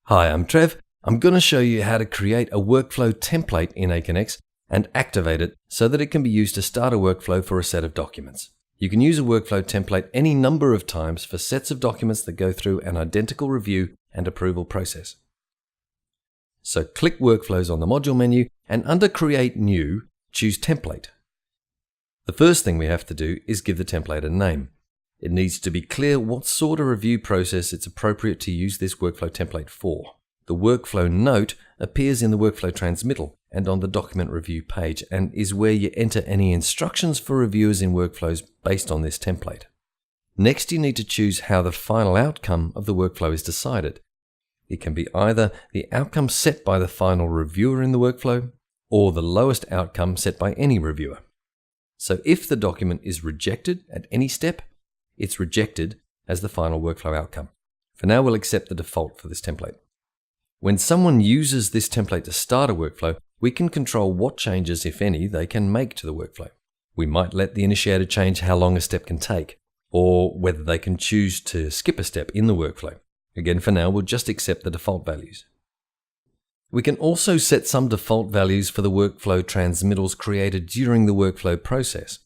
Hi, I'm Trev. I'm going to show you how to create a workflow template in Aconex and activate it so that it can be used to start a workflow for a set of documents. You can use a workflow template any number of times for sets of documents that go through an identical review and approval process. So click Workflows on the module menu and under Create New, choose Template. The first thing we have to do is give the template a name. It needs to be clear what sort of review process it's appropriate to use this workflow template for. The workflow note appears in the workflow transmittal and on the document review page and is where you enter any instructions for reviewers in workflows based on this template. Next, you need to choose how the final outcome of the workflow is decided. It can be either the outcome set by the final reviewer in the workflow or the lowest outcome set by any reviewer. So if the document is rejected at any step, it's rejected as the final workflow outcome. For now, we'll accept the default for this template. When someone uses this template to start a workflow, we can control what changes, if any, they can make to the workflow. We might let the initiator change how long a step can take, or whether they can choose to skip a step in the workflow. Again, for now, we'll just accept the default values. We can also set some default values for the workflow transmittals created during the workflow process.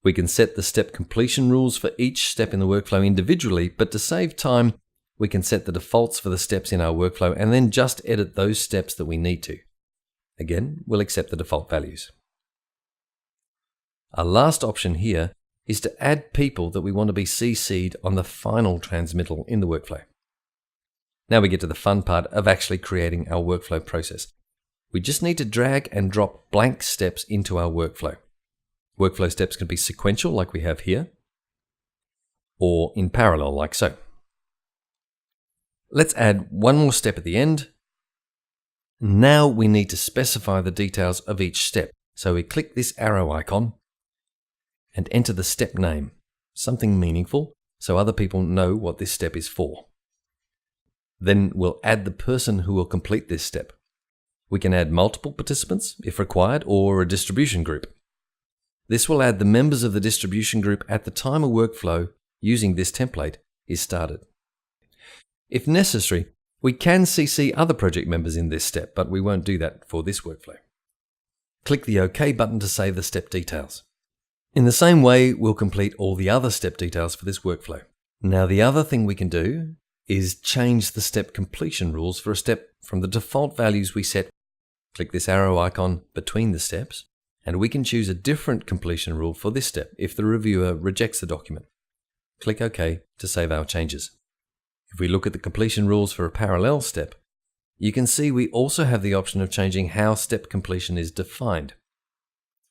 We can set the step completion rules for each step in the workflow individually, but to save time, we can set the defaults for the steps in our workflow and then just edit those steps that we need to. Again, we'll accept the default values. Our last option here is to add people that we want to be CC'd on the final transmittal in the workflow. Now we get to the fun part of actually creating our workflow process. We just need to drag and drop blank steps into our workflow. Workflow steps can be sequential like we have here, or in parallel like so. Let's add one more step at the end. Now we need to specify the details of each step. So we click this arrow icon and enter the step name, something meaningful so other people know what this step is for. Then we'll add the person who will complete this step. We can add multiple participants if required, or a distribution group. This will add the members of the distribution group at the time a workflow using this template is started. If necessary, we can CC other project members in this step, but we won't do that for this workflow. Click the OK button to save the step details. In the same way, we'll complete all the other step details for this workflow. Now, the other thing we can do is change the step completion rules for a step from the default values we set. Click this arrow icon between the steps, and we can choose a different completion rule for this step if the reviewer rejects the document. Click OK to save our changes. If we look at the completion rules for a parallel step, you can see we also have the option of changing how step completion is defined.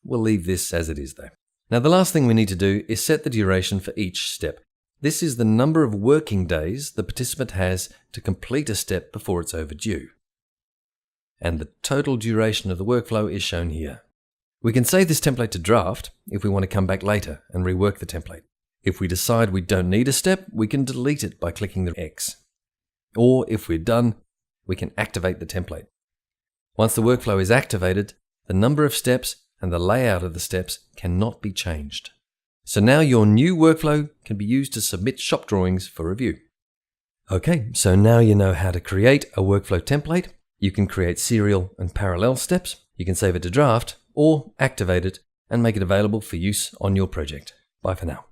We'll leave this as it is though. Now the last thing we need to do is set the duration for each step. This is the number of working days the participant has to complete a step before it's overdue. And the total duration of the workflow is shown here. We can save this template to draft if we want to come back later and rework the template. If we decide we don't need a step, we can delete it by clicking the X. Or if we're done, we can activate the template. Once the workflow is activated, the number of steps and the layout of the steps cannot be changed. So now your new workflow can be used to submit shop drawings for review. Okay, so now you know how to create a workflow template. You can create serial and parallel steps. You can save it to draft or activate it and make it available for use on your project. Bye for now.